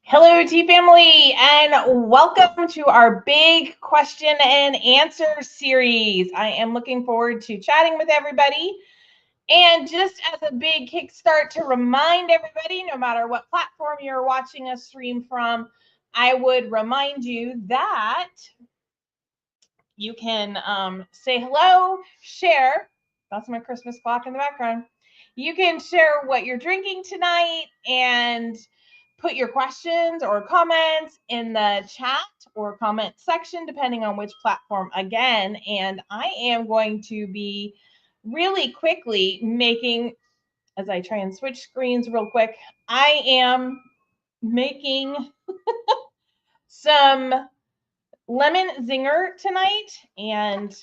Hello, Tea Family, and welcome to our big question and answer series. I am looking forward to chatting with everybody. And just as a big kickstart to remind everybody, no matter what platform you're watching us stream from, I would remind you that you can say hello, share. That's my Christmas clock in the background. You can share what you're drinking tonight and put your questions or comments in the chat or comment section, depending on which platform again. And I am going to be really quickly making, as I try and switch screens real quick, I am making some lemon zinger tonight. And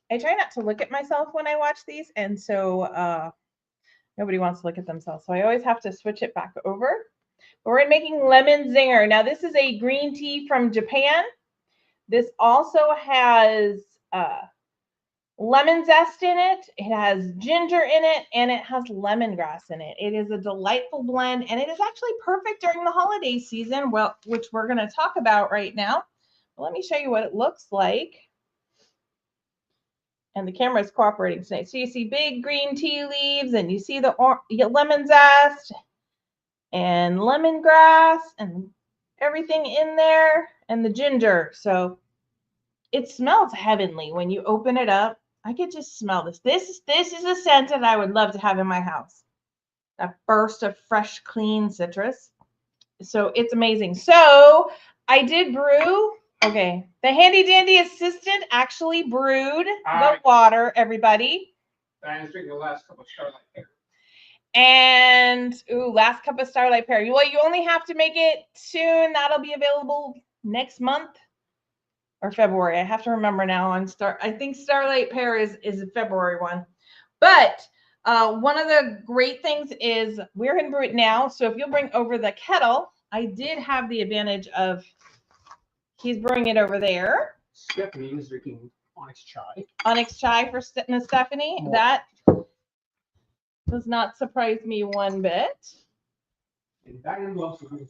I try not to look at myself when I watch these. And so nobody wants to look at themselves. So I always have to switch it back over. We're making lemon zinger. Now, this is a green tea from Japan. This also has lemon zest in it. It has ginger in it, and it has lemongrass in it. It is a delightful blend, and it is actually perfect during the holiday season, which we're going to talk about right now. Let me show you what it looks like. And the camera is cooperating tonight. So you see big green tea leaves, and you see the lemon zest and lemongrass and everything in there, and the ginger. So it smells heavenly when you open it up. I could just smell this. This is a scent that I would love to have in my house. That burst of fresh, clean citrus. So it's amazing. So I did brew. Okay, the handy dandy assistant actually brewed the water, everybody. I was drinking the last cup of Starlight Pear. And last cup of Starlight Pear. Well, you only have to make it soon. That'll be available next month or February. I have to remember now. I think Starlight Pear is a February one. But one of the great things is we're going to brew it now. So if you'll bring over the kettle, I did have the advantage of he's brewing it over there. Stephanie is drinking Onyx Chai. Onyx Chai for Miss Stephanie. More. That does not surprise me one bit. And Diane loves lemon.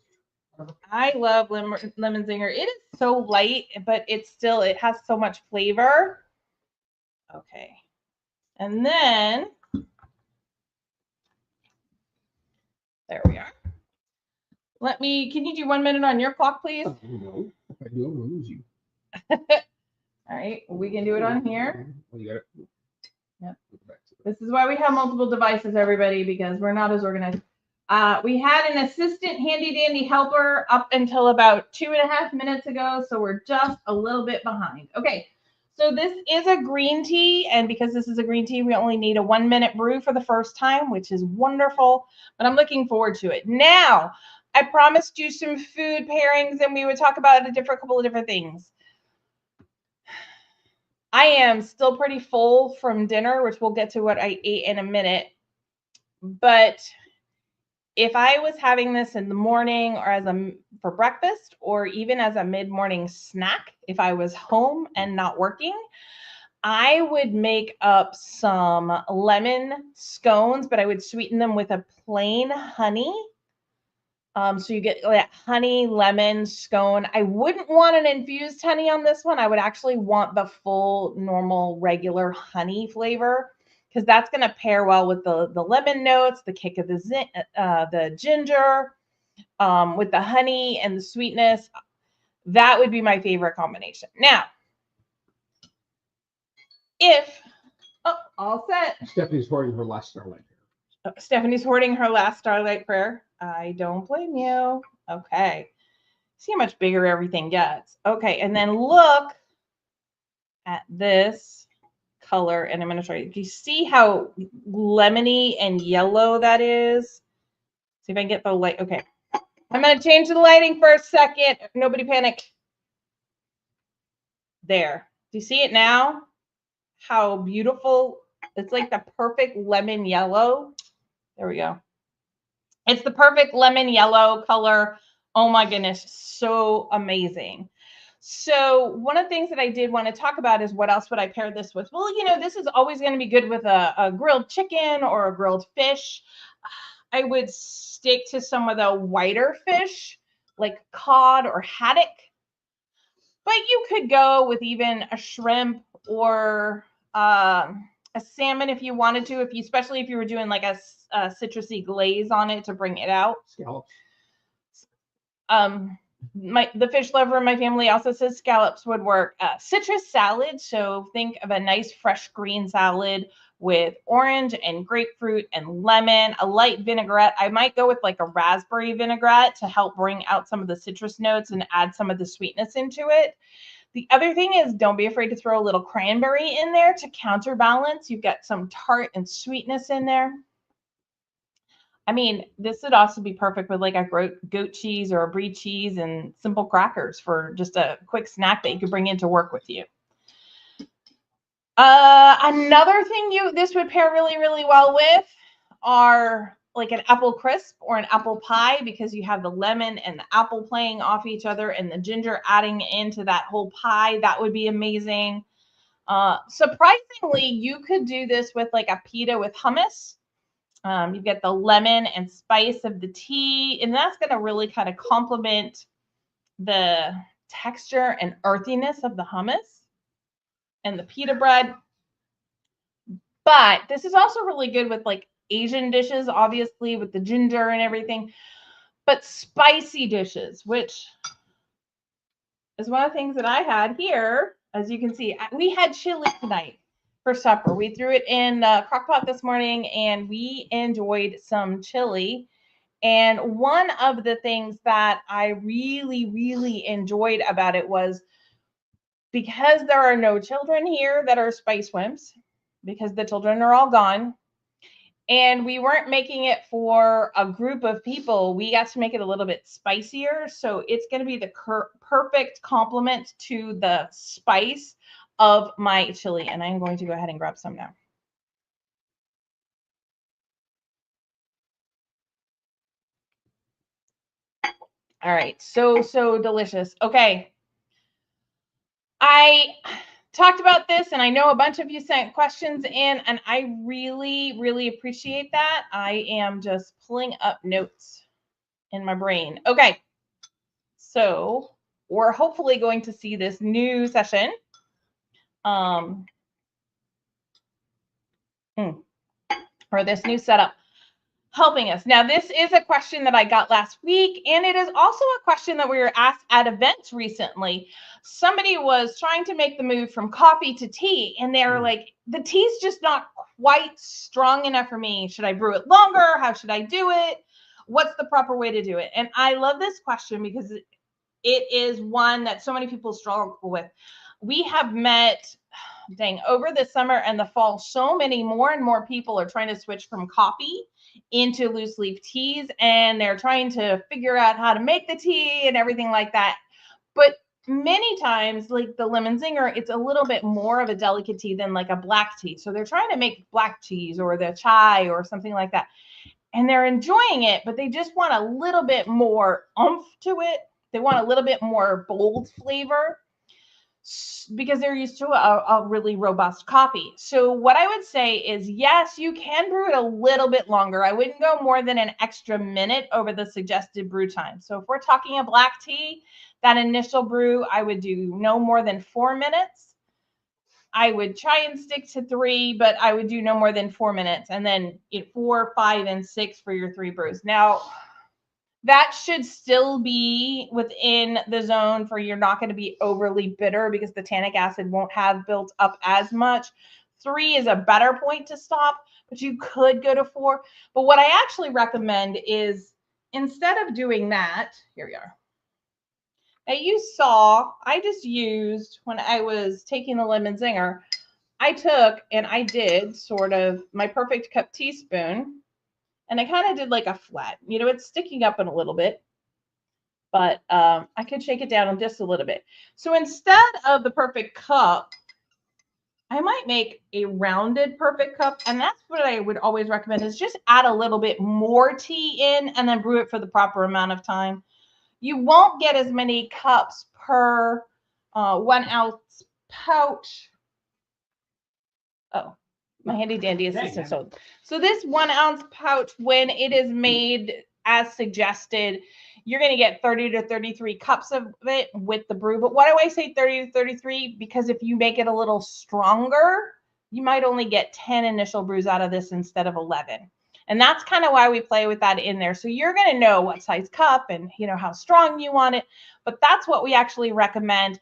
I love lemon zinger. It is so light, but it has so much flavor. Okay. And then there we are. Can you do 1 minute on your clock, please? No, if I do, I'm going to lose you. All right, we can do it on here. Well, you got it. Yep. This is why we have multiple devices, everybody, because we're not as organized. We had an assistant handy dandy helper up until about 2.5 minutes ago, so we're just a little bit behind. Okay, so this is a green tea, and because this is a green tea, we only need a 1 minute brew for the first time, which is wonderful, but I'm looking forward to it. Now, I promised you some food pairings, and we would talk about a couple of different things. I am still pretty full from dinner, which we'll get to what I ate in a minute. But if I was having this in the morning or for breakfast or even as a mid-morning snack, if I was home and not working, I would make up some lemon scones, but I would sweeten them with a plain honey. So you get that honey lemon scone. I wouldn't want an infused honey on this one. I would actually want the full, normal, regular honey flavor because that's going to pair well with the lemon notes, the kick of the ginger, with the honey and the sweetness. That would be my favorite combination. Now, all set. Stephanie's hoarding her last Starlight Pear. Stephanie's hoarding her last Starlight Pear. I don't blame you. Okay. See how much bigger everything gets. Okay, and then look at this color, and I'm going to show you. Do you see how lemony and yellow that is? See if I can get the light. Okay. I'm going to change the lighting for a second. Nobody panic. There. Do you see it now? How beautiful. It's like the perfect lemon yellow. There we go. It's the perfect lemon yellow color. Oh my goodness, so amazing. So one of the things that I did want to talk about is what else would I pair this with? Well, this is always going to be good with a grilled chicken or a grilled fish. I would stick to some of the whiter fish like cod or haddock. But you could go with even a shrimp or a salmon if you wanted to, especially if you were doing like a citrusy glaze on it to bring it out. Scallops. The fish lover in my family also says scallops would work. Citrus salad, so think of a nice fresh green salad with orange and grapefruit and lemon, a light vinaigrette. I might go with like a raspberry vinaigrette to help bring out some of the citrus notes and add some of the sweetness into it. The other thing is, don't be afraid to throw a little cranberry in there to counterbalance. You've got some tart and sweetness in there. I mean, this would also be perfect with like a goat cheese or a brie cheese and simple crackers for just a quick snack that you could bring into work with you. Another thing this would pair really, really well with are like an apple crisp or an apple pie, because you have the lemon and the apple playing off each other and the ginger adding into that whole pie. That would be amazing. Surprisingly, you could do this with like a pita with hummus. You get the lemon and spice of the tea, and that's going to really kind of complement the texture and earthiness of the hummus and the pita bread. But this is also really good with like Asian dishes, obviously, with the ginger and everything, but spicy dishes, which is one of the things that I had here. As you can see, we had chili tonight for supper. We threw it in the crock pot this morning and we enjoyed some chili. And one of the things that I really, really enjoyed about it was, because there are no children here that are spice wimps, because the children are all gone, and we weren't making it for a group of people, we got to make it a little bit spicier. So it's going to be the perfect complement to the spice of my chili. And I'm going to go ahead and grab some now. All right, so delicious. Okay, I talked about this and I know a bunch of you sent questions in, and I really, really appreciate that. I am just pulling up notes in my brain. Okay, so we're hopefully going to see this new session. Or this new setup helping us. Now, this is a question that I got last week, and it is also a question that we were asked at events recently. Somebody was trying to make the move from coffee to tea, and they were like, the tea's just not quite strong enough for me. Should I brew it longer? How should I do it? What's the proper way to do it? And I love this question because it is one that so many people struggle with. We have met, over the summer and the fall, so many more and more people are trying to switch from coffee into loose leaf teas, and they're trying to figure out how to make the tea and everything like that. But many times, like the lemon zinger, it's a little bit more of a delicate tea than like a black tea. So they're trying to make black teas or the chai or something like that. And they're enjoying it, but they just want a little bit more oomph to it. They want a little bit more bold flavor because they're used to a really robust coffee. So what I would say is, yes, you can brew it a little bit longer. I wouldn't go more than an extra minute over the suggested brew time. So if we're talking a black tea, that initial brew, I would do no more than 4 minutes. I would try and stick to 3, but I would do no more than 4 minutes, and then 4, 5, and 6 for your 3 brews. Now, that should still be within the zone for you're not going to be overly bitter because the tannic acid won't have built up as much. 3 is a better point to stop, but you could go to 4. But what I actually recommend is, instead of doing that, here we are. Now you saw, I just used, when I was taking the lemon zinger, I took and I did sort of my perfect cup teaspoon, and I kind of did like a flat, it's sticking up in a little bit, but I could shake it down just a little bit. So instead of the perfect cup, I might make a rounded perfect cup. And that's what I would always recommend, is just add a little bit more tea in and then brew it for the proper amount of time. You won't get as many cups per 1 ounce pouch. Oh, my handy dandy assistant. So this 1 ounce pouch, when it is made as suggested, you're going to get 30 to 33 cups of it with the brew. But why do I say 30 to 33? Because if you make it a little stronger, you might only get 10 initial brews out of this instead of 11. And that's kind of why we play with that in there. So you're going to know what size cup and how strong you want it. But that's what we actually recommend.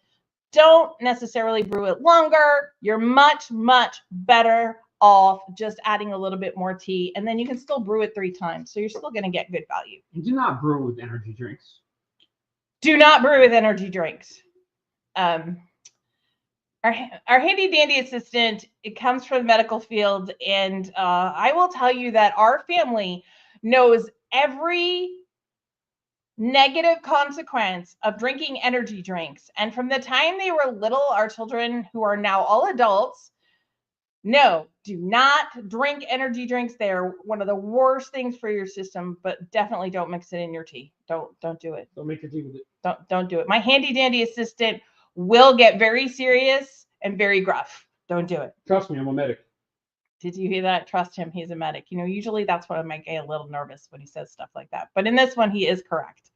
Don't necessarily brew it longer. You're much, much better off just adding a little bit more tea, and then you can still brew it 3 times. So you're still going to get good value. And do not brew with energy drinks. Do not brew with energy drinks. Our handy dandy assistant, it comes from the medical field, and I will tell you that our family knows every negative consequence of drinking energy drinks. And from the time they were little, our children, who are now all adults, no, do not drink energy drinks. They're one of the worst things for your system, but definitely don't mix it in your tea. Don't do it. Don't make your tea with it. Don't do it. My handy dandy assistant will get very serious and very gruff. Don't do it. Trust me, I'm a medic. Did you hear that? Trust him. He's a medic. Usually that's what I might get a little nervous when he says stuff like that. But in this one, he is correct.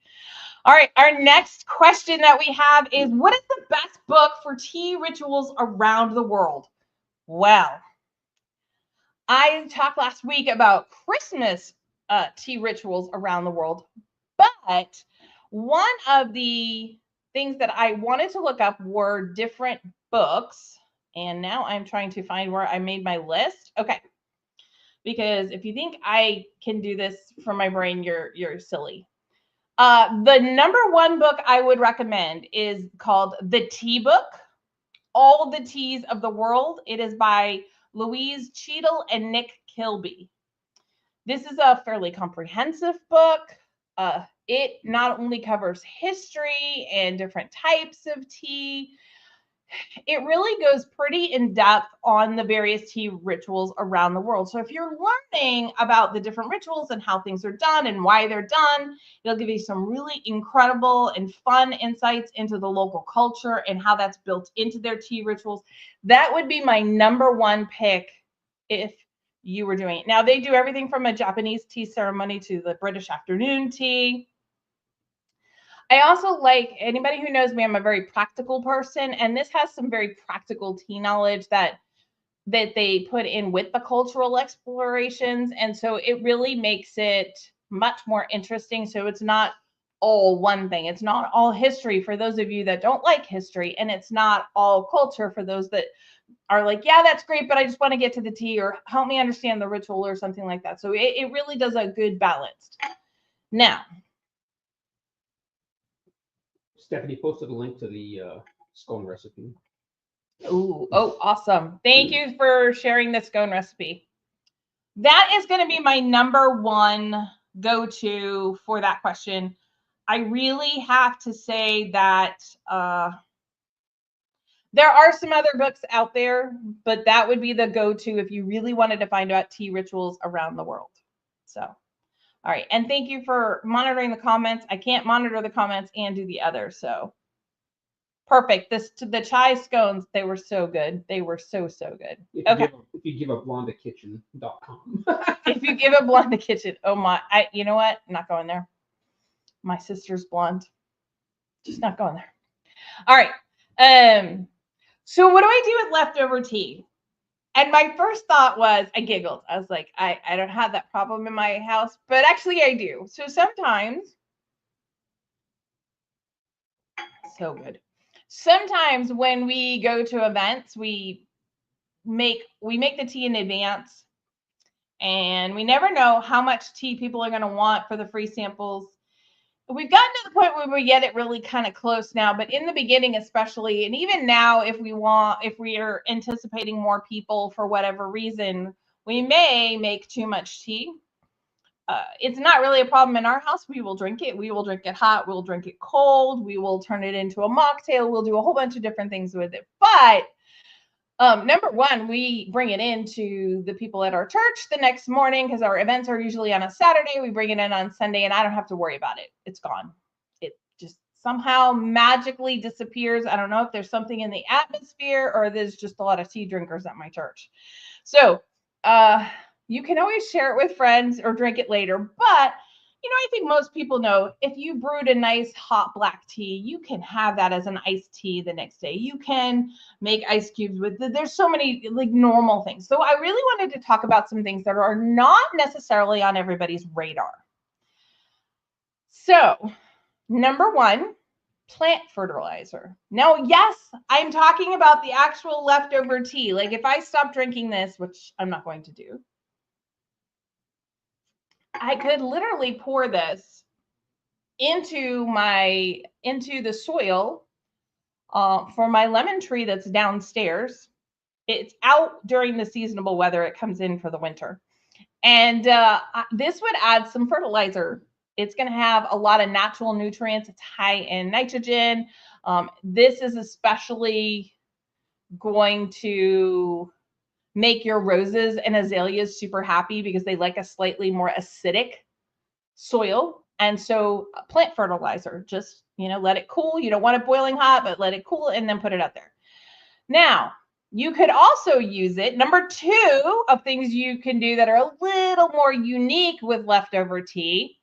All right. Our next question that we have is, what is the best book for tea rituals around the world? Well, I talked last week about Christmas tea rituals around the world, but one of the things that I wanted to look up were different books, and now I'm trying to find where I made my list. Okay, because if you think I can do this from my brain, you're silly. The number 1 book I would recommend is called The Tea Book, All the Teas of the World. It is by Louise Cheadle and Nick Kilby. This is a fairly comprehensive book. It not only covers history and different types of tea, it really goes pretty in depth on the various tea rituals around the world. So if you're learning about the different rituals and how things are done and why they're done, it'll give you some really incredible and fun insights into the local culture and how that's built into their tea rituals. That would be my number 1 pick if you were doing it. Now, they do everything from a Japanese tea ceremony to the British afternoon tea. I also like, anybody who knows me, I'm a very practical person, and this has some very practical tea knowledge that they put in with the cultural explorations. And so it really makes it much more interesting. So it's not all one thing. It's not all history for those of you that don't like history, and it's not all culture for those that are like, yeah, that's great, but I just want to get to the tea, or help me understand the ritual or something like that. So it really does a good balance. Now, Stephanie posted a link to the scone recipe. Ooh, oh, awesome. Thank you for sharing the scone recipe. That is going to be my number 1 go-to for that question. I really have to say that there are some other books out there, but that would be the go-to if you really wanted to find out tea rituals around the world. So, all right. And thank you for monitoring the comments. I can't monitor the comments and do the other. So perfect. The chai scones, they were so good. They were so good. If you give up blondakitchen.com. If you give up Blonde the Kitchen, oh my, you know what? I'm not going there. My sister's blonde. Just not going there. All right. So what do I do with leftover tea? And my first thought was, I giggled. I was like, I don't have that problem in my house, but actually I do. So sometimes, so good. Sometimes when we go to events, we make the tea in advance, and we never know how much tea people are going to want for the free samples. We've gotten to the point where we get it really kind of close now, but in the beginning especially, and even now, if we are anticipating more people for whatever reason, we may make too much tea. It's not really a problem in our house. We will drink it. We will drink it hot. We'll drink it cold. We will turn it into a mocktail. We'll do a whole bunch of different things with it. But number 1, we bring it in to the people at our church the next morning, because our events are usually on a Saturday. We bring it in on Sunday, and I don't have to worry about it. It's gone. It just somehow magically disappears. I don't know if there's something in the atmosphere or there's just a lot of tea drinkers at my church. So you can always share it with friends or drink it later. But I think most people know if you brewed a nice hot black tea, you can have that as an iced tea the next day. You can make ice cubes with there's so many like normal things. So I really wanted to talk about some things that are not necessarily on everybody's radar. So, number one, plant fertilizer. Now, yes, I'm talking about the actual leftover tea. Like if I stop drinking this, which I'm not going to do, I could literally pour this into the soil for my lemon tree that's downstairs. It's out during the seasonable weather. It comes in for the winter. And this would add some fertilizer. It's going to have a lot of natural nutrients. It's high in nitrogen. This is especially going to make your roses and azaleas super happy because they like a slightly more acidic soil. And so plant fertilizer, just, let it cool. You don't want it boiling hot, but let it cool and then put it out there. Now, you could also use it. Number two of things you can do that are a little more unique with leftover tea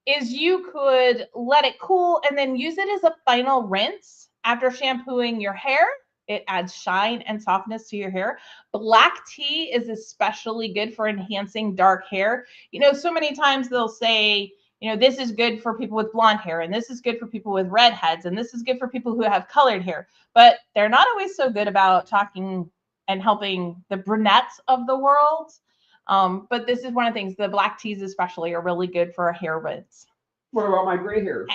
is you could let it cool and then use it as a final rinse after shampooing your hair. It adds shine and softness to your hair. Black tea is especially good for enhancing dark hair. So many times they'll say, this is good for people with blonde hair, and this is good for people with redheads, and this is good for people who have colored hair. But they're not always so good about talking and helping the brunettes of the world. But this is one of the things, the black teas especially are really good for a hair rinse. What about my gray hair?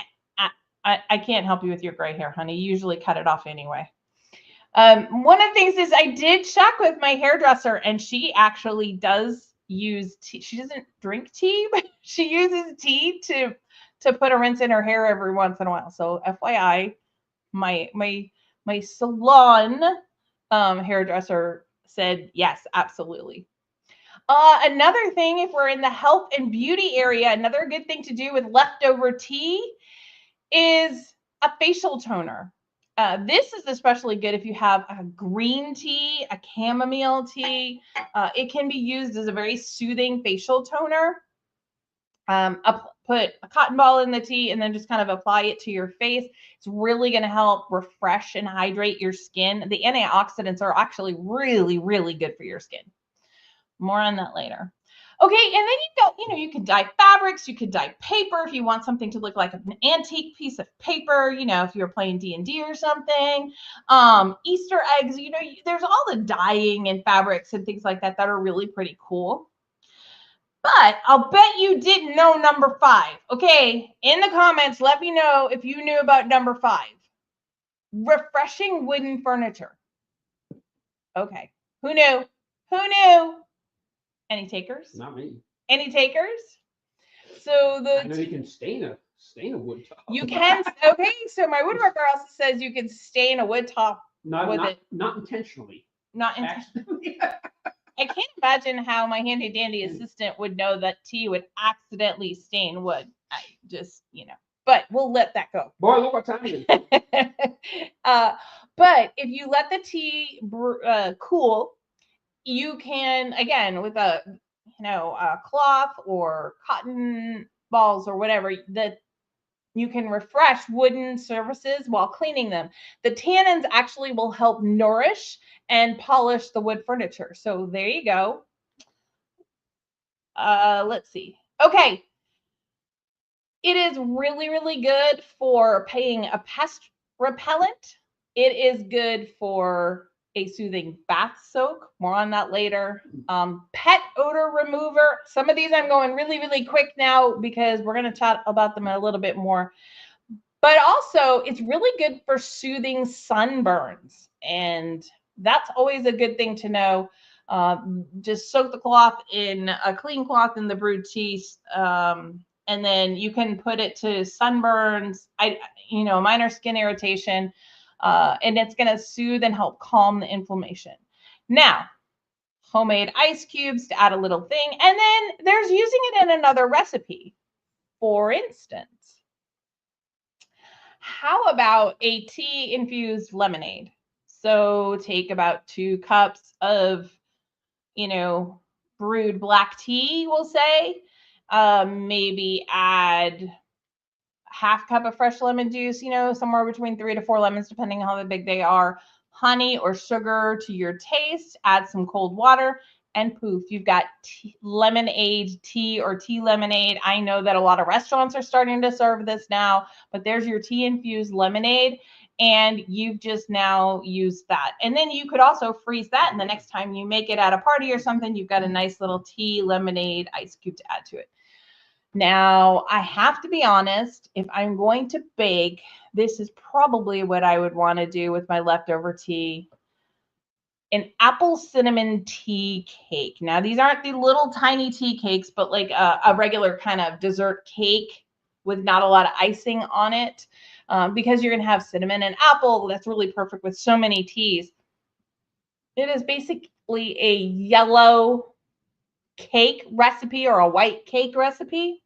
I can't help you with your gray hair, honey. You usually cut it off anyway. One of the things is I did check with my hairdresser, and she actually does use tea. She doesn't drink tea, but she uses tea to put a rinse in her hair every once in a while. So FYI, my salon hairdresser said yes, absolutely. Another thing, if we're in the health and beauty area, another good thing to do with leftover tea is a facial toner. This is especially good if you have a green tea, a chamomile tea. It can be used as a very soothing facial toner. Put a cotton ball in the tea and then just kind of apply it to your face. It's really going to help refresh and hydrate your skin. The antioxidants are actually really, really good for your skin. More on that later. Okay, and then you can dye fabrics, you could dye paper if you want something to look like an antique piece of paper, if you're playing D&D or something. Easter eggs, there's all the dyeing and fabrics and things like that are really pretty cool. But I'll bet you didn't know number 5. Okay, in the comments, let me know if you knew about number 5. Refreshing wooden furniture. Okay, who knew? Who knew? Any takers? Not me. Any takers? So I know you can stain a wood top. You can. Okay, so my woodworker also says you can stain a wood top not intentionally. Not intentionally. I can't imagine how my handy dandy assistant would know that tea would accidentally stain wood. I just, but we'll let that go. Boy, look what time it is. But if you let the tea cool, you can, again, with a cloth or cotton balls or whatever, that you can refresh wooden surfaces while cleaning them. The tannins actually will help nourish and polish the wood furniture. So there you go. Let's see. Okay. It is really, really good for paying a pest repellent. It is good for a soothing bath soak. More on that later. Pet odor remover. Some of these I'm going really, really quick now because we're going to chat about them a little bit more. But also, it's really good for soothing sunburns. And that's always a good thing to know. Just soak the cloth in a clean cloth in the brewed tea. And then you can put it to sunburns, minor skin irritation, and it's going to soothe and help calm the inflammation. Now, homemade ice cubes to add a little thing. And then there's using it in another recipe. For instance, how about a tea-infused lemonade? So take about 2 cups of, brewed black tea, we'll say, Maybe add half cup of fresh lemon juice, somewhere between 3 to 4 lemons, depending on how big they are, honey or sugar to your taste, add some cold water, and poof, you've got lemonade tea or tea lemonade. I know that a lot of restaurants are starting to serve this now, but there's your tea infused lemonade, and you've just now used that. And then you could also freeze that, and the next time you make it at a party or something, you've got a nice little tea lemonade ice cube to add to it. Now, I have to be honest, if I'm going to bake, this is probably what I would want to do with my leftover tea. An apple cinnamon tea cake. Now, these aren't the little tiny tea cakes, but like a regular kind of dessert cake with not a lot of icing on it, because you're going to have cinnamon and apple. That's really perfect with so many teas. It is basically a yellow cake recipe or a white cake recipe.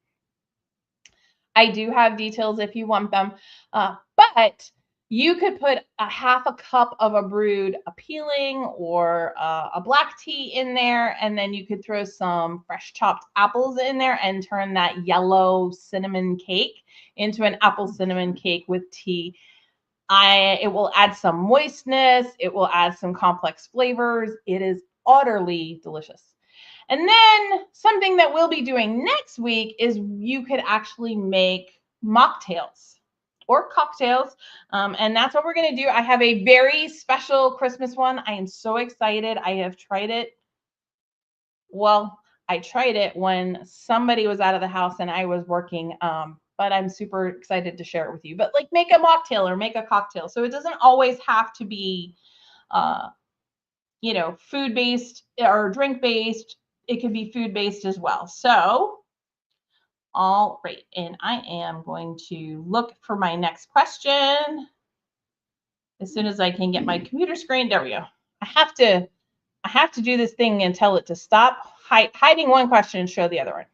I do have details if you want them, but you could put a half a cup of a brewed peeling or a black tea in there, and then you could throw some fresh chopped apples in there and turn that yellow cinnamon cake into an apple cinnamon cake with tea. It will add some moistness. It will add some complex flavors. It is utterly delicious. And then something that we'll be doing next week is you could actually make mocktails or cocktails. And that's what we're going to do. I have a very special Christmas one. I am so excited. I have tried it. Well, I tried it when somebody was out of the house and I was working. But I'm super excited to share it with you. But like make a mocktail or make a cocktail. So it doesn't always have to be, food-based or drink-based. It could be food-based as well. So, all right. And I am going to look for my next question as soon as I can get my computer screen. There we go. I have to do this thing and tell it to stop hiding one question and show the other one.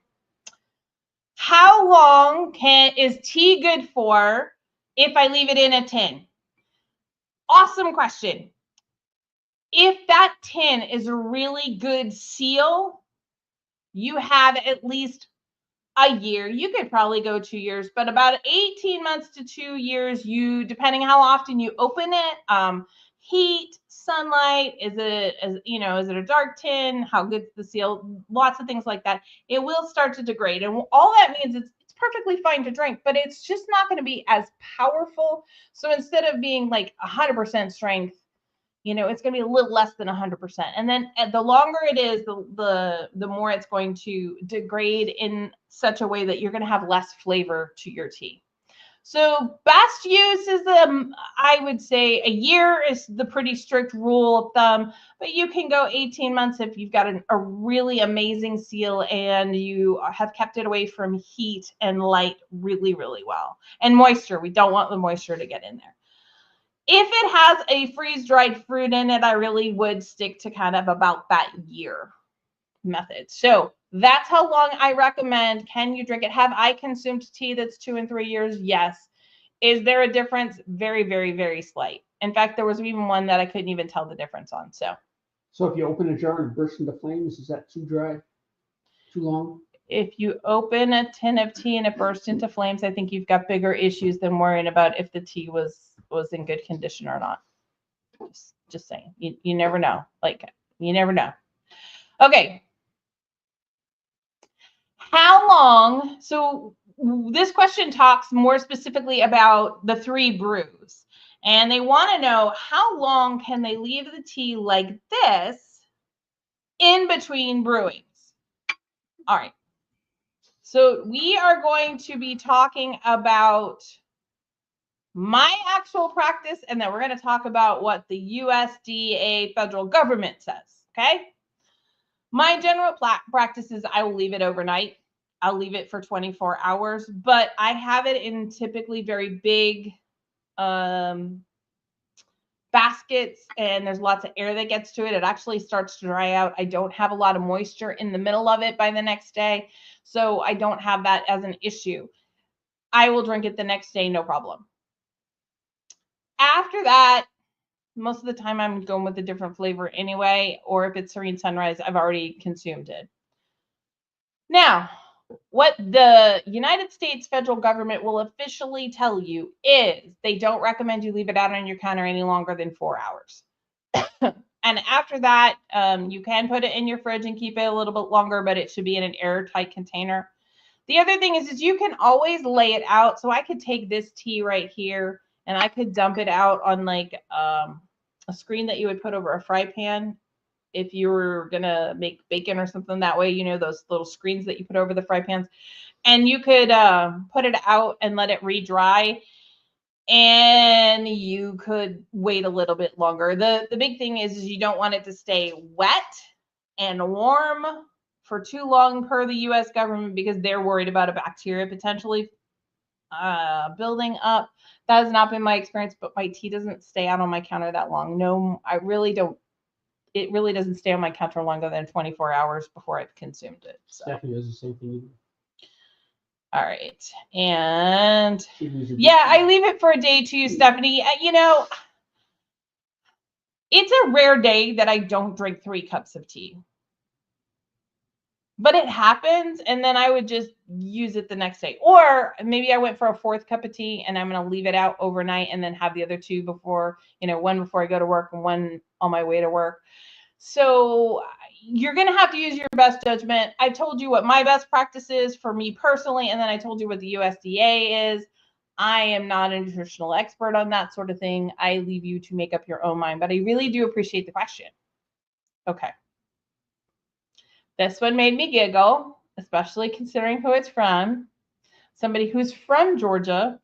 How long is tea good for if I leave it in a tin? Awesome question. If that tin is a really good seal, you have at least a year. You could probably go 2 years, but about 18 months to 2 years, depending how often you open it, heat, sunlight, is it a dark tin? How good's the seal? Lots of things like that. It will start to degrade. And all that means it's perfectly fine to drink, but it's just not going to be as powerful. So instead of being like 100% strength, it's going to be a little less than 100%. And then the longer it is, the more it's going to degrade in such a way that you're going to have less flavor to your tea. So best use is, I would say a year is the pretty strict rule of thumb, but you can go 18 months if you've got a really amazing seal and you have kept it away from heat and light really, really well. And moisture, we don't want the moisture to get in there. If it has a freeze-dried fruit in it, I really would stick to kind of about that year method. So that's how long I recommend. Can you drink it? Have I consumed tea that's 2 and 3 years? Yes. Is there a difference? Very, very, very slight. In fact, there was even one that I couldn't even tell the difference on. So if you open a jar and it bursts into flames, is that too dry? Too long? If you open a tin of tea and it bursts into flames, I think you've got bigger issues than worrying about if the tea was in good condition or not. Just saying. You never know. You never know. Okay. How long? So this question talks more specifically about the 3 brews. And they want to know how long can they leave the tea like this in between brewings? All right. So we are going to be talking about my actual practice, and then we're going to talk about what the USDA federal government says, okay? My general practice is I will leave it overnight. I'll leave it for 24 hours, but I have it in typically very big baskets, and there's lots of air that gets to it. It actually starts to dry out. I don't have a lot of moisture in the middle of it by the next day, so I don't have that as an issue. I will drink it the next day, no problem. After that, most of the time I'm going with a different flavor anyway, or if it's Serene Sunrise, I've already consumed it. Now, what the United States federal government will officially tell you is they don't recommend you leave it out on your counter any longer than 4 hours. And after that, you can put it in your fridge and keep it a little bit longer, but it should be in an airtight container. The other thing is you can always lay it out. So I could take this tea right here and I could dump it out on like a screen that you would put over a fry pan if you were going to make bacon or something that way, you know, those little screens that you put over the fry pans. And you could put it out and let it re-dry. And you could wait a little bit longer. The big thing is you don't want it to stay wet and warm for too long per the U.S. government because they're worried about a bacteria potentially building up. That has not been my experience, but my tea doesn't stay out on my counter that long. No, I really don't. It really doesn't stay on my counter longer than 24 hours before I've consumed it. So. Stephanie does the same thing. All right. And yeah, I leave it for a day too, Stephanie. You know, it's a rare day that I don't drink 3 cups of tea. But it happens, and then I would just use it the next day. Or maybe I went for a 4th cup of tea, and I'm going to leave it out overnight and then have the other 2 before, you know, 1 before I go to work and 1 on my way to work. So you're going to have to use your best judgment. I told you what my best practice is for me personally, and then I told you what the USDA is. I am not a nutritional expert on that sort of thing. I leave you to make up your own mind, but I really do appreciate the question. Okay. This one made me giggle, especially considering who it's from. Somebody who's from Georgia.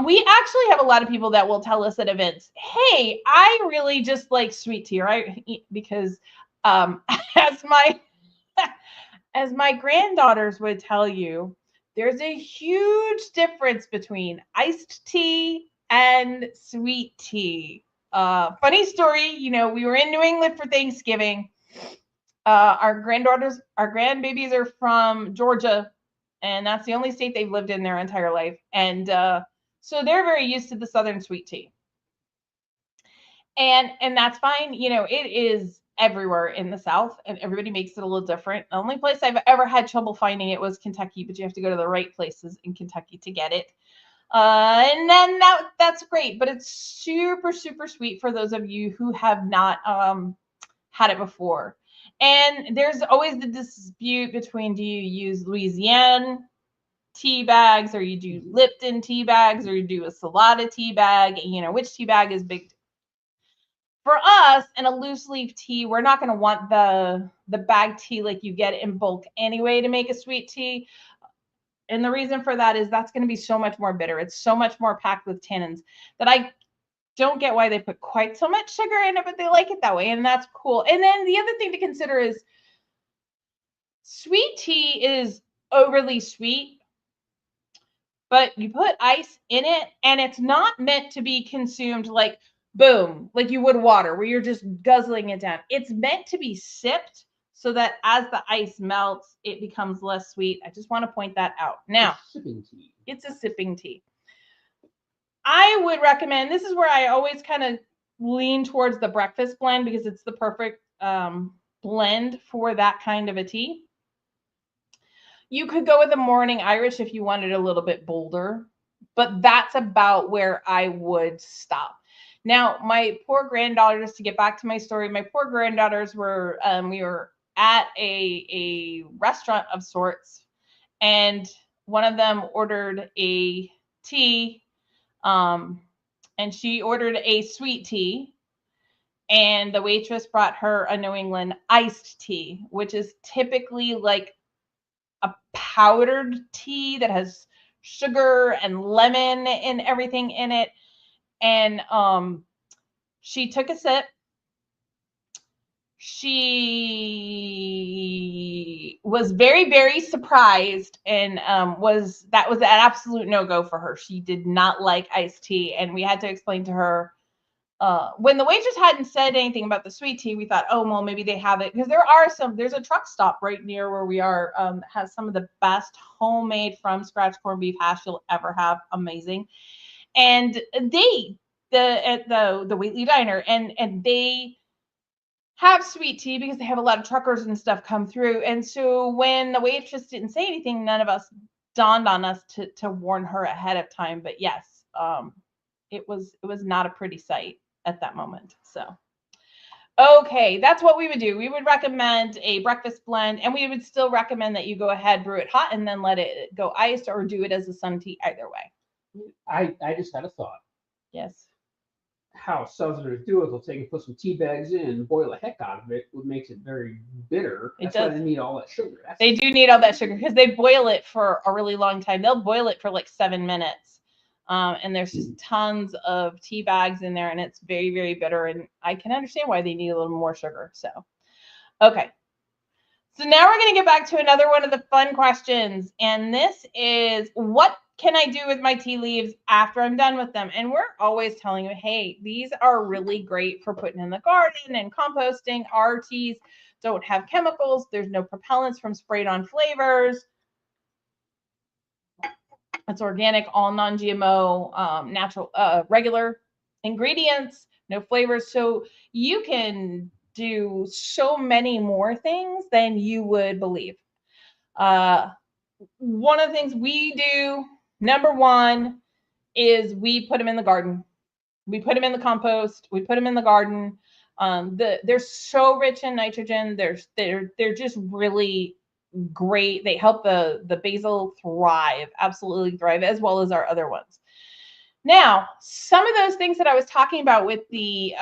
We actually have a lot of people that will tell us at events, hey, I really just like sweet tea, right? Because as my granddaughters would tell you, there's a huge difference between iced tea and sweet tea. Funny story, you know, we were in New England for Thanksgiving. Our grandbabies are from Georgia, and that's the only state they've lived in their entire life. And so they're very used to the Southern sweet tea. And that's fine. You know, it is everywhere in the South, and everybody makes it a little different. The only place I've ever had trouble finding it was Kentucky, but you have to go to the right places in Kentucky to get it. And then that's great, but it's super, super sweet for those of you who have not had it before. And there's always the dispute between, do you use Louisiana tea bags, or you do Lipton tea bags, or you do a Salada tea bag, you know, which tea bag is big? For us, in a loose leaf tea, we're not going to want the bag tea like you get in bulk anyway to make a sweet tea. And the reason for that is that's going to be so much more bitter. It's so much more packed with tannins that I don't get why they put quite so much sugar in it, but they like it that way, and that's cool. And then the other thing to consider is sweet tea is overly sweet, but you put ice in it, and it's not meant to be consumed like boom, like you would water, where you're just guzzling it down. It's meant to be sipped so that as the ice melts, it becomes less sweet. I just want to point that out. Now, it's a sipping tea. I would recommend, this is where I always kind of lean towards the breakfast blend because it's the perfect blend for that kind of a tea. You could go with a morning Irish if you wanted a little bit bolder, but that's about where I would stop. Now, my poor granddaughters, to get back to my story, my poor granddaughters were, we were at a restaurant of sorts, and one of them ordered a tea, and she ordered a sweet tea, and the waitress brought her a New England iced tea, which is typically like a powdered tea that has sugar and lemon and everything in it. And she took a sip. She was very, very surprised, and that was an absolute no-go for her. She did not like iced tea, and we had to explain to her. When the waitress hadn't said anything about the sweet tea, we thought, oh, well, maybe they have it. Because there's a truck stop right near where we are, has some of the best homemade from scratch corned beef hash you'll ever have. Amazing. And the Wheatley Diner, and they have sweet tea because they have a lot of truckers and stuff come through. And so when the waitress didn't say anything, none of us dawned on us to warn her ahead of time. But yes, it was not a pretty sight at that moment. So okay, that's what we would do. We would recommend a breakfast blend, and we would still recommend that you go ahead, brew it hot, and then let it go iced, or do it as a sun tea. Either way. I just had a thought. Yes. How Southerners do it, they'll take and put some tea bags in and boil the heck out of it, which makes it very bitter. That's why they need all that sugar. They do need all that sugar because they boil it for a really long time. They'll boil it for like 7 minutes. And there's just tons of tea bags in there, and it's very, very bitter. And I can understand why they need a little more sugar. So, okay. So now we're going to get back to another one of the fun questions. And this is, what can I do with my tea leaves after I'm done with them? And we're always telling you, hey, these are really great for putting in the garden and composting. Our teas don't have chemicals. There's no propellants from sprayed on flavors. It's organic, all non-GMO, natural, regular ingredients, no flavors. So you can do so many more things than you would believe. One of the things we do, number one, is we put them in the garden. We put them in the compost. We put them in the garden. They're so rich in nitrogen. They're just really great. They help the basil thrive, absolutely thrive, as well as our other ones. Now, some of those things that I was talking about with the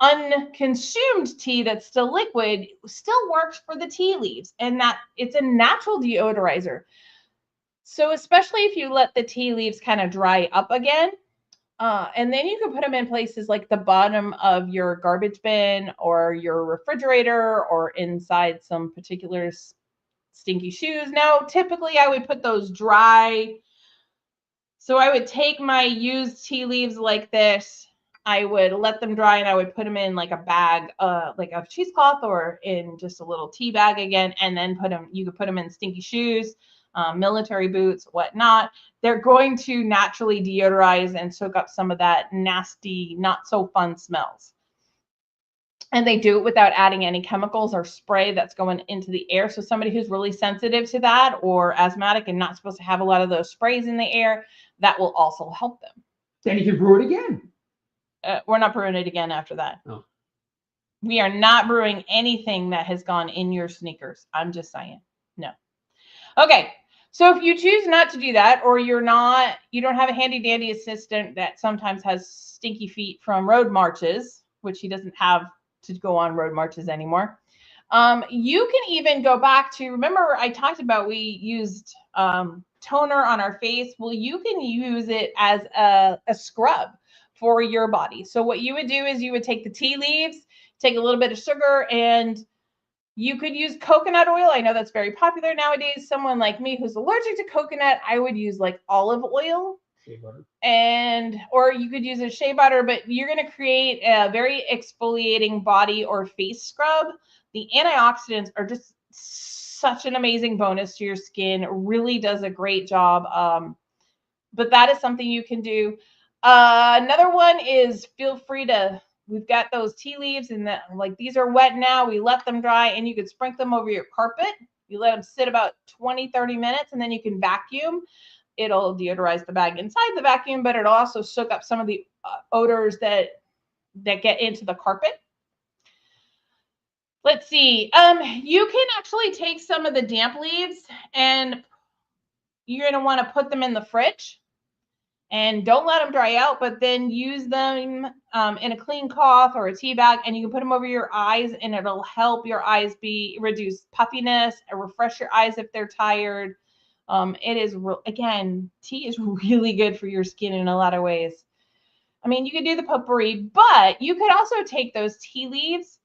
unconsumed tea that's still liquid still works for the tea leaves, and that it's a natural deodorizer. So especially if you let the tea leaves kind of dry up again, and then you can put them in places like the bottom of your garbage bin or your refrigerator or inside some particular stinky shoes. Now, typically I would put those dry. So I would take my used tea leaves like this. I would let them dry, and I would put them in like a bag, like a cheesecloth, or in just a little tea bag again, and then put them. You could put them in stinky shoes, military boots, whatnot. They're going to naturally deodorize and soak up some of that nasty, not so fun smells. And they do it without adding any chemicals or spray that's going into the air. So somebody who's really sensitive to that, or asthmatic and not supposed to have a lot of those sprays in the air, that will also help them. Then you can brew it again. We're not brewing it again after that. No. We are not brewing anything that has gone in your sneakers. I'm just saying. No. Okay. So if you choose not to do that, or you don't have a handy dandy assistant that sometimes has stinky feet from road marches, which he doesn't have to go on road marches anymore. You can even go back to, remember I talked about we used toner on our face. Well, you can use it as a scrub for your body. So what you would do is you would take the tea leaves, take a little bit of sugar, and you could use coconut oil. I know that's very popular nowadays. Someone like me who's allergic to coconut, I would use like olive oil. Shea butter. Or you could use a shea butter, but you're going to create a very exfoliating body or face scrub. The antioxidants are just such an amazing bonus to your skin. It really does a great job. But that is something you can do. Another one is, feel free to, we've got those tea leaves, and that, like, these are wet now. We let them dry, and you could sprinkle them over your carpet. You let them sit about 20-30 minutes, and then you can vacuum. It'll deodorize the bag inside the vacuum, but it'll also soak up some of the odors that get into the carpet. Let's see. You can actually take some of the damp leaves, and you're going to want to put them in the fridge, and don't let them dry out, but then use them in a clean cloth or a tea bag, and you can put them over your eyes, and it'll help your eyes reduce puffiness and refresh your eyes if they're tired. It is, again, tea is really good for your skin in a lot of ways. I mean, you could do the potpourri, but you could also take those tea leaves.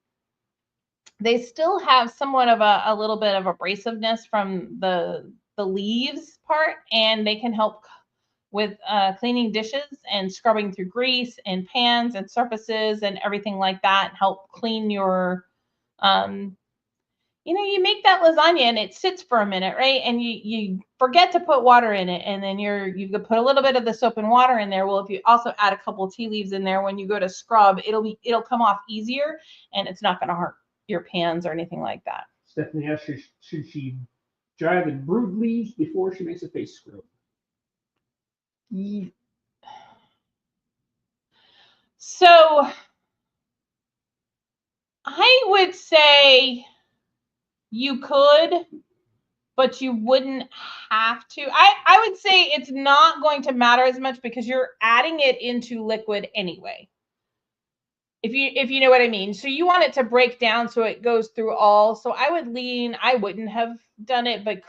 They still have somewhat of a little bit of abrasiveness from the leaves part, and they can help with cleaning dishes and scrubbing through grease and pans and surfaces and everything like that, and help clean your, you make that lasagna and it sits for a minute, right? And you forget to put water in it, and then you could put a little bit of the soap and water in there. Well, if you also add a couple of tea leaves in there, when you go to scrub, it'll come off easier, and it's not going to hurt. your pans or anything like that. Stephanie asks, should she dry the brewed leaves before she makes a face scrub? So I would say you could, but you wouldn't have to. I would say it's not going to matter as much because you're adding it into liquid anyway. If you know what I mean. So you want it to break down so it goes through all. So I wouldn't have done it, but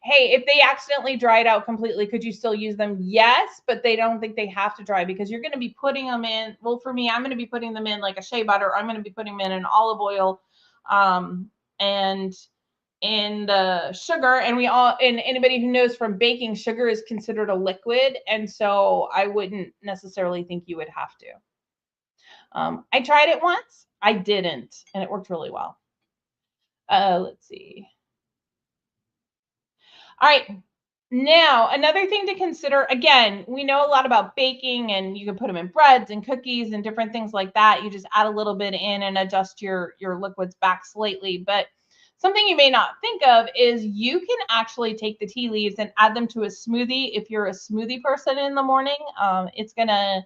hey, if they accidentally dried out completely, could you still use them? Yes, but they don't think they have to dry because you're going to be putting them in. Well, for me, I'm going to be putting them in like a shea butter. I'm going to be putting them in olive oil, and in the sugar. And anybody who knows from baking, sugar is considered a liquid. And so I wouldn't necessarily think you would have to. I tried it once. I didn't, and it worked really well. Let's see. All right. Now, another thing to consider, again, we know a lot about baking, and you can put them in breads and cookies and different things like that. You just add a little bit in and adjust your liquids back slightly. But something you may not think of is you can actually take the tea leaves and add them to a smoothie. If you're a smoothie person in the morning, it's going to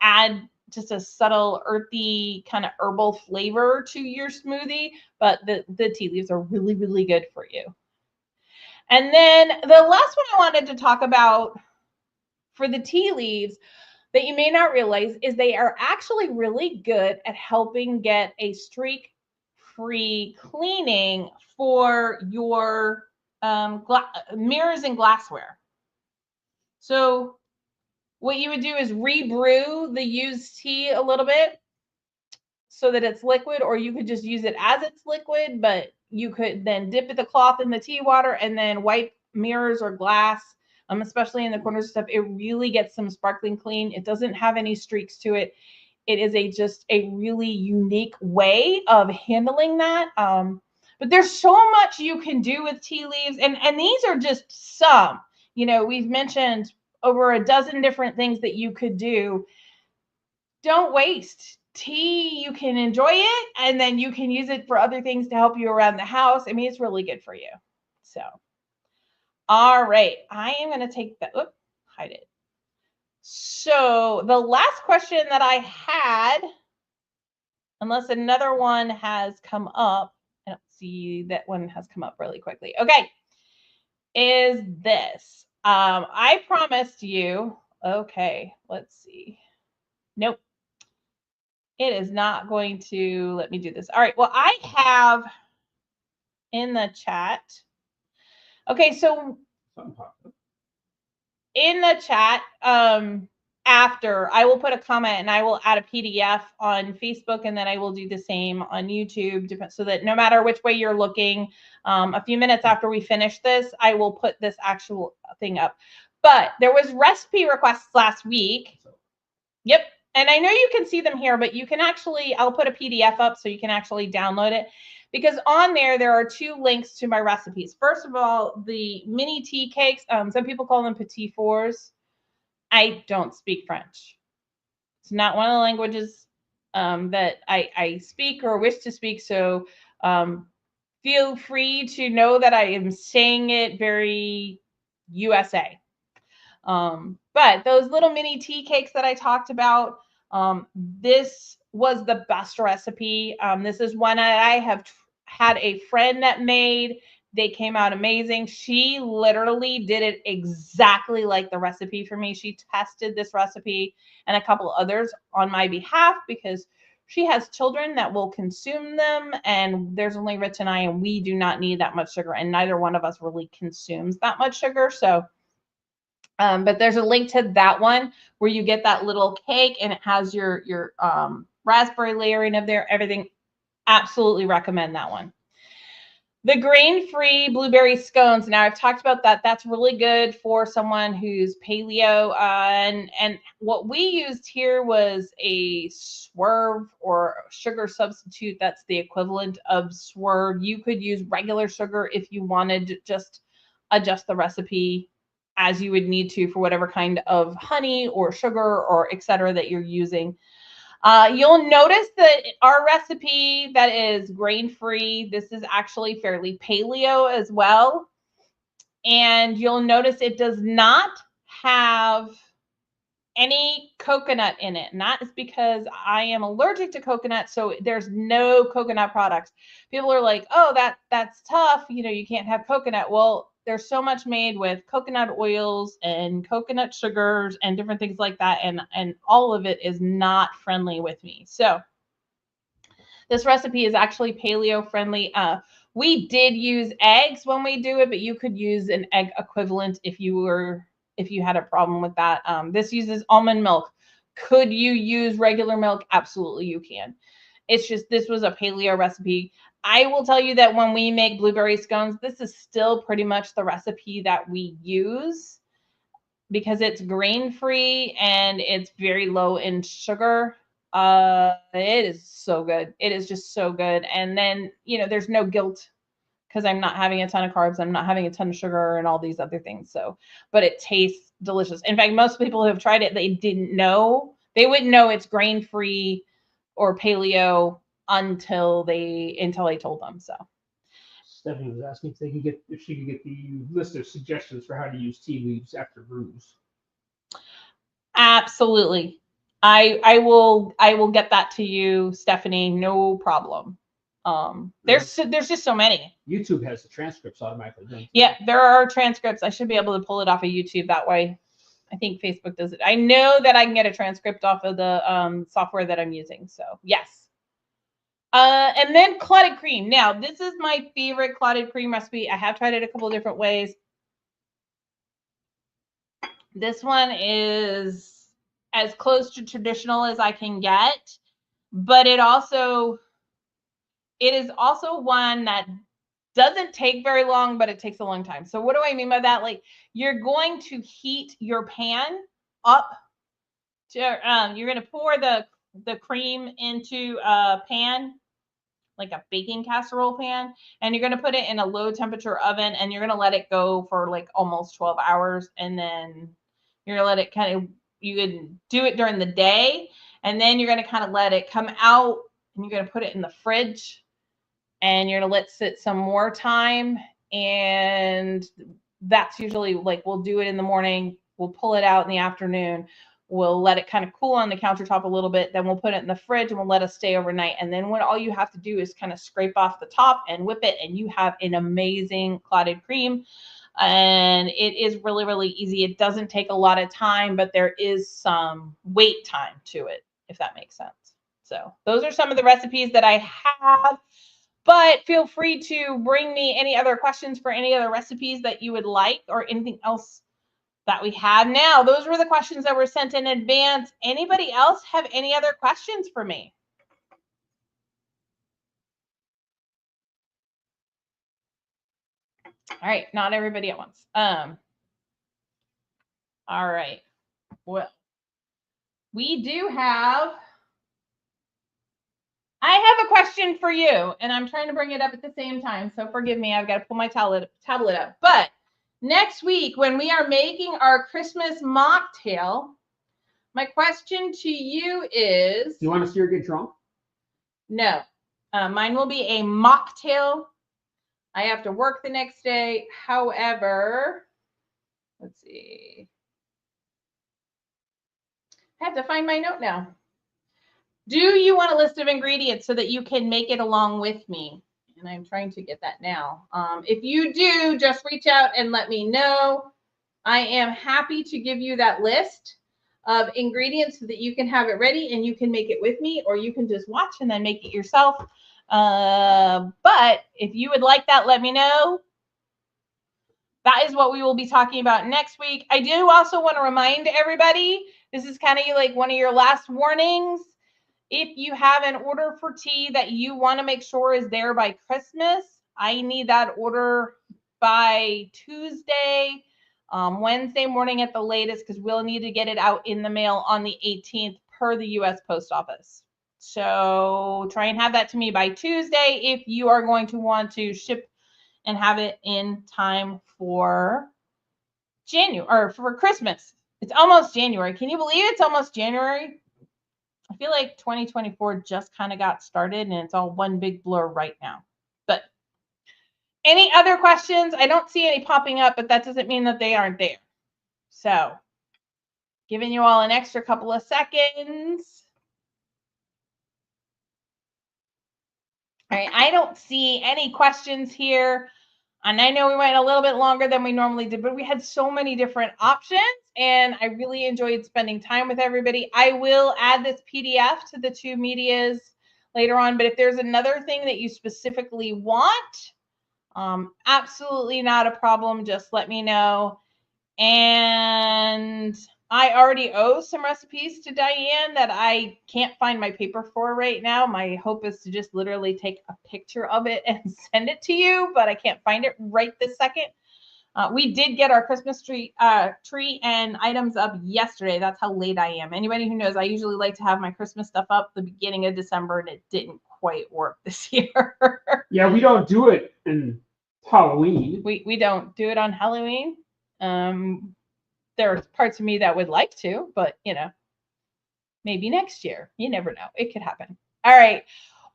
add just a subtle earthy kind of herbal flavor to your smoothie, but the tea leaves are really, really good for you. And then the last one I wanted to talk about for the tea leaves that you may not realize is they are actually really good at helping get a streak-free cleaning for your mirrors and glassware. So what you would do is rebrew the used tea a little bit so that it's liquid, or you could just use it as it's liquid, but you could then dip the cloth in the tea water and then wipe mirrors or glass, especially in the corners and stuff. It really gets some sparkling clean. It doesn't have any streaks to it. It is just a really unique way of handling that. But there's so much you can do with tea leaves, and these are just some. We've mentioned over a dozen different things that you could do. Don't waste tea. You can enjoy it, and then you can use it for other things to help you around the house. I mean, it's really good for you. So, all right, I am going to take that. Hide it. So the last question that I had, unless another one has come up, I don't see that one has come up really quickly. Okay, is this. I promised you. Okay, let's see. Nope. It is not going to let me do this. All right. Well, I have in the chat. Okay, so in the chat, after I will put a comment and I will add a PDF on Facebook, and then I will do the same on YouTube, so that no matter which way you're looking, a few minutes after we finish this, I will put this actual thing up. But there was recipe requests last week. Yep. And I know you can see them here, but you can actually, I'll put a PDF up so you can actually download it, because on there are 2 links to my recipes. First of all, the mini tea cakes, some people call them petit fours. I don't speak French. It's not one of the languages that I speak or wish to speak. So feel free to know that I am saying it very USA. But those little mini tea cakes that I talked about, this was the best recipe. This is one that I have had a friend that made. They came out amazing. She literally did it exactly like the recipe for me. She tested this recipe and a couple others on my behalf because she has children that will consume them, and there's only Rich and I, and we do not need that much sugar, and neither one of us really consumes that much sugar. So but there's a link to that one where you get that little cake and it has your raspberry layering of there, everything. Absolutely recommend that one. The grain-free blueberry scones. Now, I've talked about that. That's really good for someone who's paleo. And what we used here was a swerve or sugar substitute. That's the equivalent of swerve. You could use regular sugar if you wanted to just adjust the recipe as you would need to for whatever kind of honey or sugar or etc. that you're using. You'll notice that our recipe that is grain-free, this is actually fairly paleo as well. And you'll notice it does not have any coconut in it. And that is because I am allergic to coconut, so there's no coconut products. People are like, oh, that's tough. You can't have coconut. Well, there's so much made with coconut oils and coconut sugars and different things like that. And all of it is not friendly with me. So this recipe is actually paleo friendly. We did use eggs when we do it, but you could use an egg equivalent if you had a problem with that. This uses almond milk. Could you use regular milk? Absolutely, you can. It's just this was a paleo recipe. I will tell you that when we make blueberry scones, this is still pretty much the recipe that we use because it's grain-free and it's very low in sugar. It is so good. It is just so good. And then, there's no guilt because I'm not having a ton of carbs. I'm not having a ton of sugar and all these other things. So, but it tastes delicious. In fact, most people who have tried it, they wouldn't know it's grain-free or paleo until I told them. So Stephanie was asking if she could get the list of suggestions for how to use tea leaves after brews. absolutely. I will get that to you, Stephanie. No problem. There's just so many. YouTube has the transcripts automatically done. Yeah, there are transcripts. I should be able to pull it off of YouTube that way. I think Facebook does it. I know that I can get a transcript off of the software that I'm using. So yes. And then clotted cream. Now, this is my favorite clotted cream recipe. I have tried it a couple of different ways. This one is as close to traditional as I can get, but it is also one that doesn't take very long, but it takes a long time. So what do I mean by that? Like you're going to heat your pan up to, you're going to pour the cream into a pan, like a baking casserole pan, and you're going to put it in a low temperature oven and you're going to let it go for like almost 12 hours. And then you're going to let it you can do it during the day. And then you're going to kind of let it come out and you're going to put it in the fridge and you're going to let it sit some more time. And that's usually like, we'll do it in the morning. We'll pull it out in the afternoon. We'll let it kind of cool on the countertop a little bit. Then we'll put it in the fridge and we'll let it stay overnight. And then all you have to do is kind of scrape off the top and whip it. And you have an amazing clotted cream. And it is really, really easy. It doesn't take a lot of time, but there is some wait time to it, if that makes sense. So those are some of the recipes that I have. But feel free to bring me any other questions for any other recipes that you would like or anything else that we have now. Those were the questions that were sent in advance. Anybody else have any other questions for me? All right, not everybody at once. All right. Well, we do have, I have a question for you, and I'm trying to bring it up at the same time, so forgive me. I've got to pull my tablet up. But next week, when we are making our Christmas mocktail, my question to you is... Do you want to see her get drunk? No. Mine will be a mocktail. I have to work the next day. However, let's see. I have to find my note now. Do you want a list of ingredients so that you can make it along with me? And I'm trying to get that now. If you do, just reach out and let me know. I am happy to give you that list of ingredients so that you can have it ready and you can make it with me, or you can just watch and then make it yourself. But if you would like that, let me know. That is what we will be talking about next week. I do also want to remind everybody, this is kind of like one of your last warnings. If you have an order for tea that you want to make sure is there by Christmas, I need that order by Tuesday, Wednesday morning at the latest, because we'll need to get it out in the mail on the 18th per the U.S. Post Office. So try and have that to me by Tuesday if you are going to want to ship and have it in time for January or for Christmas. It's almost January. Can you believe it's almost January? I feel like 2024 just kind of got started and it's all one big blur right now. But any other questions? I don't see any popping up, but that doesn't mean that they aren't there. So giving you all an extra couple of seconds. All right, I don't see any questions here. And I know we went a little bit longer than we normally did, but we had so many different options and I really enjoyed spending time with everybody. I will add this PDF to the two medias later on, but if there's another thing that you specifically want, absolutely not a problem. Just let me know. And I already owe some recipes to Diane that I can't find my paper for right now. My hope is to just literally take a picture of it and send it to you, but I can't find it right this second. We did get our Christmas tree and items up yesterday. That's how late I am. Anybody who knows, I usually like to have my Christmas stuff up the beginning of December, and it didn't quite work this year. Yeah, we don't do it in Halloween. We don't do it on Halloween. There are parts of me that would like to, but maybe next year. You never know. It could happen. All right.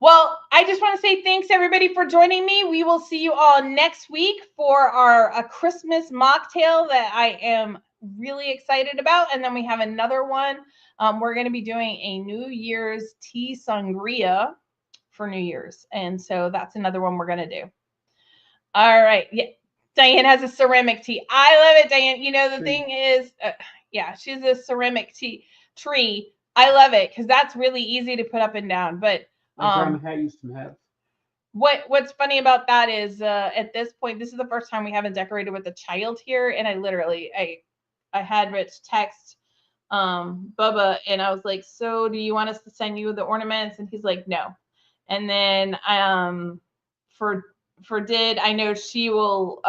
Well, I just want to say thanks everybody for joining me. We will see you all next week for our Christmas mocktail that I am really excited about. And then we have another one. We're going to be doing a New Year's tea sangria for New Year's. And so that's another one we're going to do. All right. Yeah. Diane has a ceramic tea. I love it, Diane. The thing is, she's a ceramic tree. I love it because that's really easy to put up and down. But my grandma had used to have. What's funny about that is at this point, this is the first time we haven't decorated with a child here, and I had Rich text Bubba, and I was like, "So, do you want us to send you the ornaments?" And he's like, "No." And then for Did, I know she'll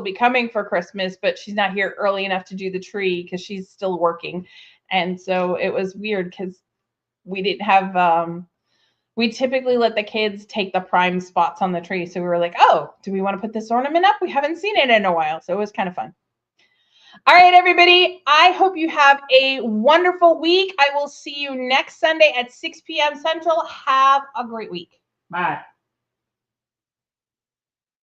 be coming for Christmas, but she's not here early enough to do the tree because she's still working. And so it was weird because we didn't have we typically let the kids take the prime spots on the tree. So we were like, oh, do we want to put this ornament up? We haven't seen it in a while. So it was kind of fun. All right, everybody. I hope you have a wonderful week. I will see you next Sunday at 6 p.m. Central. Have a great week. Bye.